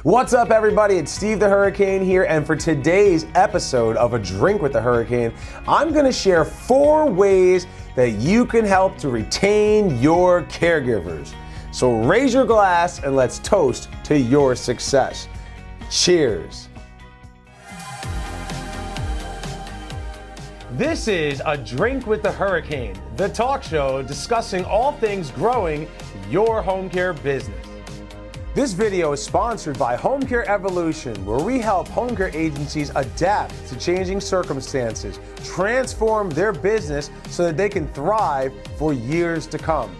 What's up, everybody? It's Steve the Hurricane here, and for today's episode of A Drink with the Hurricane, I'm going to share 4 ways that you can help to retain your caregivers. So raise your glass and let's toast to your success. Cheers. This is A Drink with the Hurricane, the talk show discussing all things growing your home care business. This video is sponsored by Home Care Evolution, where we help home care agencies adapt to changing circumstances, transform their business so that they can thrive for years to come.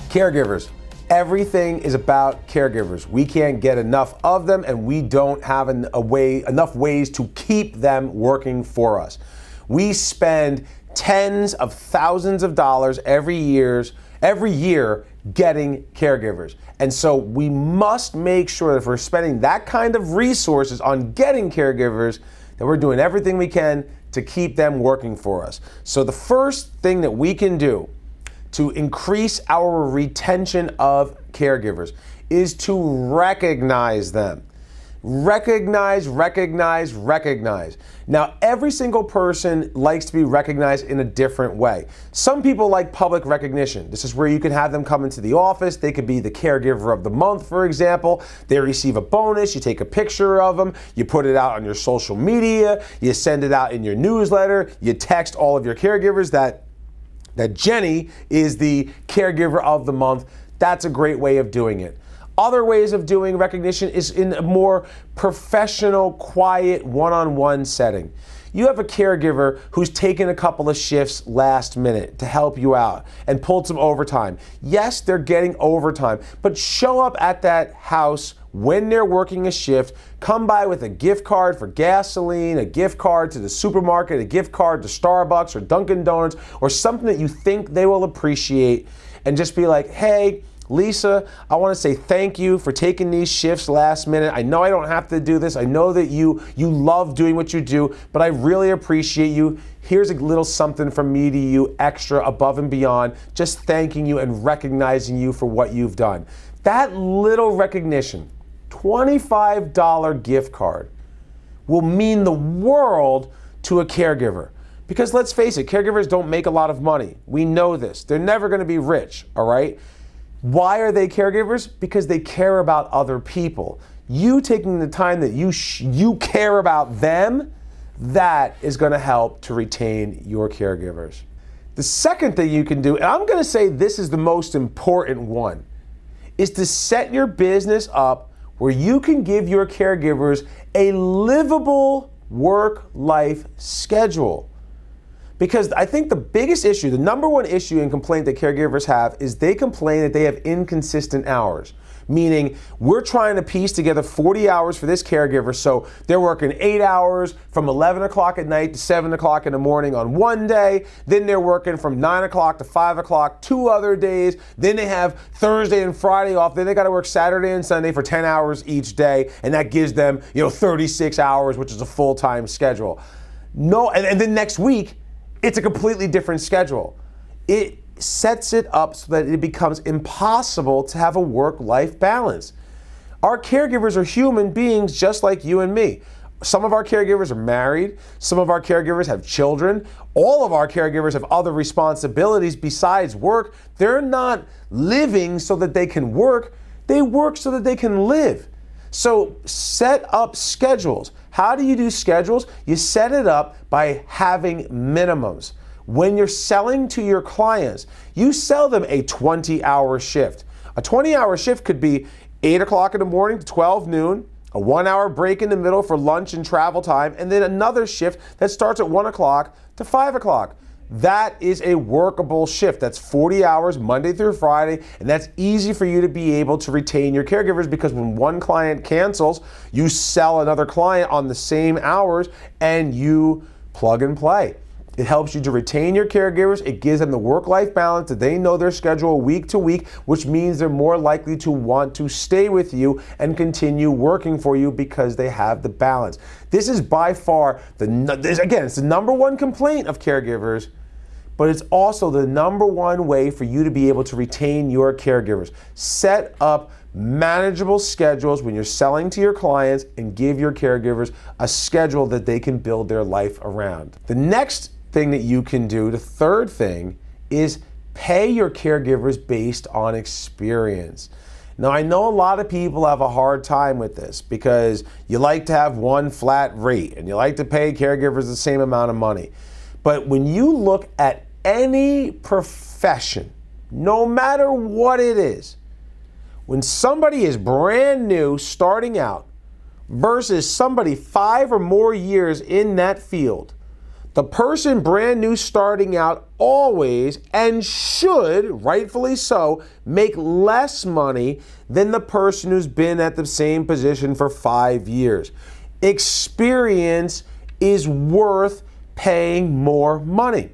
Caregivers. Everything is about caregivers. We can't get enough of them, and we don't have enough ways to keep them working for us. We spend tens of thousands of dollars every year getting caregivers. And so we must make sure that if we're spending that kind of resources on getting caregivers, that we're doing everything we can to keep them working for us. So the first thing that we can do to increase our retention of caregivers is to recognize them. Recognize. Now, every single person likes to be recognized in a different way. Some people like public recognition. This is where you can have them come into the office. They could be the caregiver of the month, for example. They receive a bonus. You take a picture of them. You put it out on your social media. You send it out in your newsletter. You text all of your caregivers that Jenny is the caregiver of the month. That's a great way of doing it. Other ways of doing recognition is in a more professional, quiet, one-on-one setting. You have a caregiver who's taken a couple of shifts last minute to help you out and pulled some overtime. Yes, they're getting overtime, but show up at that house when they're working a shift. Come by with a gift card for gasoline, a gift card to the supermarket, a gift card to Starbucks or Dunkin' Donuts, or something that you think they will appreciate, and just be like, hey, Lisa, I want to say thank you for taking these shifts last minute. I know I don't have to do this. I know that you love doing what you do, but I really appreciate you. Here's a little something from me to you, extra, above and beyond, just thanking you and recognizing you for what you've done. That little recognition, $25 gift card, will mean the world to a caregiver. Because let's face it, caregivers don't make a lot of money. We know this. They're never going to be rich, all right? Why are they caregivers? Because they care about other people. You taking the time that you care about them, that is going to help to retain your caregivers. The second thing you can do, and I'm going to say this is the most important one, is to set your business up where you can give your caregivers a livable work-life schedule. Because I think the biggest issue, the number one issue and complaint that caregivers have is they complain that they have inconsistent hours. Meaning, we're trying to piece together 40 hours for this caregiver, so they're working 8 hours from 11 o'clock at night to 7 o'clock in the morning on one day, then they're working from 9 o'clock to 5 o'clock 2 other days, then they have Thursday and Friday off, then they got to work Saturday and Sunday for 10 hours each day, and that gives them 36 hours, which is a full-time schedule. No, and then next week, it's a completely different schedule. It sets it up so that it becomes impossible to have a work-life balance. Our caregivers are human beings just like you and me. Some of our caregivers are married. Some of our caregivers have children. All of our caregivers have other responsibilities besides work. They're not living so that they can work. They work so that they can live. So set up schedules. How do you do schedules? You set it up by having minimums. When you're selling to your clients, you sell them a 20-hour shift. A 20-hour shift could be 8 o'clock in the morning to 12 noon, a 1-hour break in the middle for lunch and travel time, and then another shift that starts at 1 o'clock to 5 o'clock. That is a workable shift. That's 40 hours Monday through Friday, and that's easy for you to be able to retain your caregivers, because when one client cancels, you sell another client on the same hours and you plug and play. It helps you to retain your caregivers. It gives them the work-life balance that they know their schedule week to week, which means they're more likely to want to stay with you and continue working for you because they have the balance. This is by far, it's the number one complaint of caregivers, but it's also the number one way for you to be able to retain your caregivers. Set up manageable schedules when you're selling to your clients, and give your caregivers a schedule that they can build their life around. The next thing that you can do, the third thing, is pay your caregivers based on experience. Now, I know a lot of people have a hard time with this because you like to have one flat rate and you like to pay caregivers the same amount of money. But when you look at any profession, no matter what it is, when somebody is brand new starting out versus somebody 5 or more years in that field, the person brand new starting out always, and should, rightfully so, make less money than the person who's been at the same position for 5 years. Experience is worth paying more money.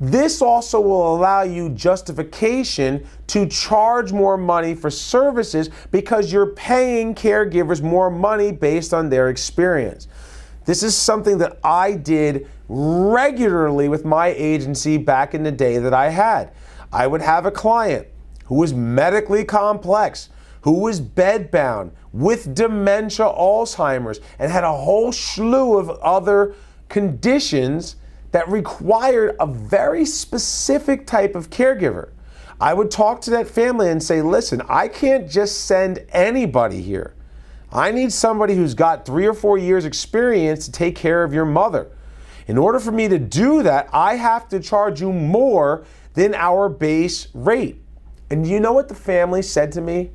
This also will allow you justification to charge more money for services because you're paying caregivers more money based on their experience. This is something that I did regularly with my agency back in the day that I had. I would have a client who was medically complex, who was bedbound, with dementia, Alzheimer's, and had a whole slew of other conditions that required a very specific type of caregiver. I would talk to that family and say, listen, I can't just send anybody here. I need somebody who's got 3 or 4 years experience to take care of your mother. In order for me to do that, I have to charge you more than our base rate. And you know what the family said to me?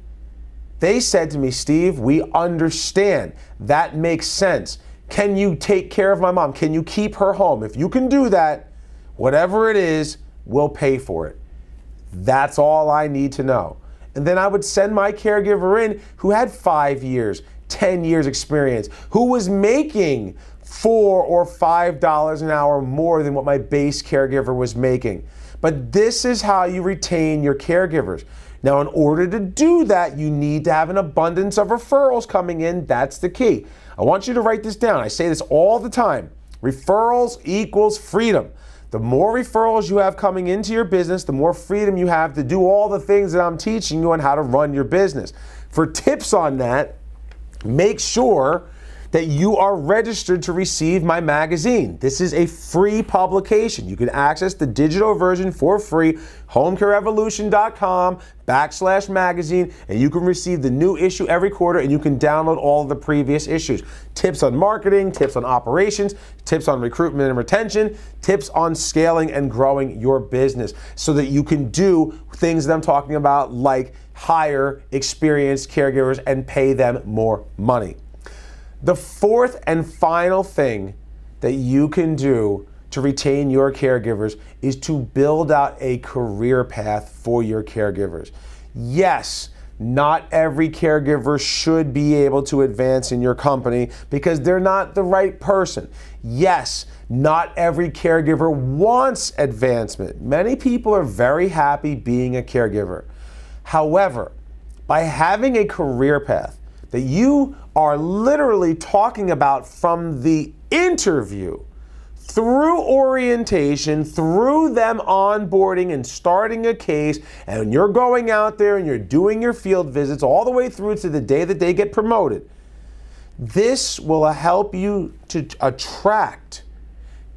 They said to me, Steve, we understand. That makes sense. Can you take care of my mom? Can you keep her home? If you can do that, whatever it is, we'll pay for it. That's all I need to know. And then I would send my caregiver in who had 5 years, 10 years experience, who was making $4 or $5 an hour more than what my base caregiver was making. But this is how you retain your caregivers. Now, in order to do that, you need to have an abundance of referrals coming in. That's the key. I want you to write this down. I say this all the time. Referrals equals freedom. The more referrals you have coming into your business, the more freedom you have to do all the things that I'm teaching you on how to run your business. For tips on that, make sure that you are registered to receive my magazine. This is a free publication. You can access the digital version for free, homecarerevolution.com/magazine, and you can receive the new issue every quarter, and you can download all of the previous issues. Tips on marketing, tips on operations, tips on recruitment and retention, tips on scaling and growing your business so that you can do things that I'm talking about, like hire experienced caregivers and pay them more money. The fourth and final thing that you can do to retain your caregivers is to build out a career path for your caregivers. Yes, not every caregiver should be able to advance in your company because they're not the right person. Yes, not every caregiver wants advancement. Many people are very happy being a caregiver. However, by having a career path that you are literally talking about from the interview, through orientation, through them onboarding and starting a case, and you're going out there and you're doing your field visits all the way through to the day that they get promoted, this will help you to attract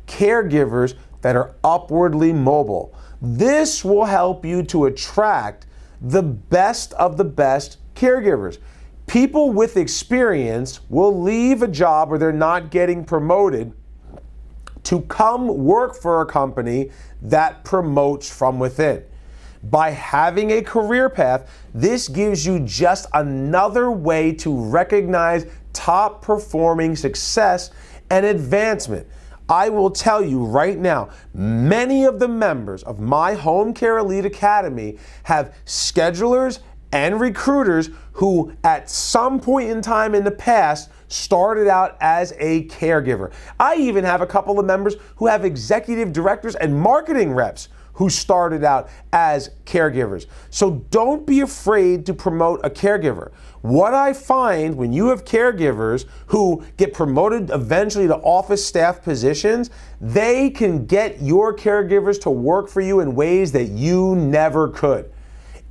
caregivers that are upwardly mobile. This will help you to attract the best of the best caregivers. People with experience will leave a job where they're not getting promoted to come work for a company that promotes from within. By having a career path, this gives you just another way to recognize top performing success and advancement. I will tell you right now, many of the members of my Home Care Elite Academy have schedulers and recruiters who at some point in time in the past started out as a caregiver. I even have a couple of members who have executive directors and marketing reps who started out as caregivers. So don't be afraid to promote a caregiver. What I find when you have caregivers who get promoted eventually to office staff positions, they can get your caregivers to work for you in ways that you never could.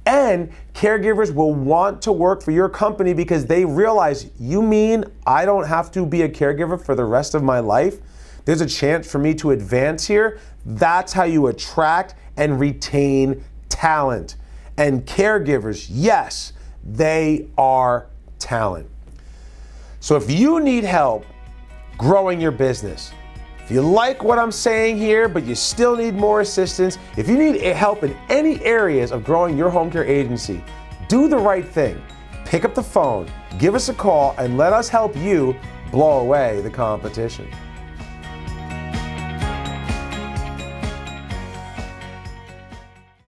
And caregivers will want to work for your company because they realize, you mean I don't have to be a caregiver for the rest of my life? There's a chance for me to advance here. That's how you attract and retain talent. And caregivers, yes, they are talent. So if you need help growing your business, if you like what I'm saying here, but you still need more assistance, if you need help in any areas of growing your home care agency, do the right thing. Pick up the phone, give us a call, and let us help you blow away the competition.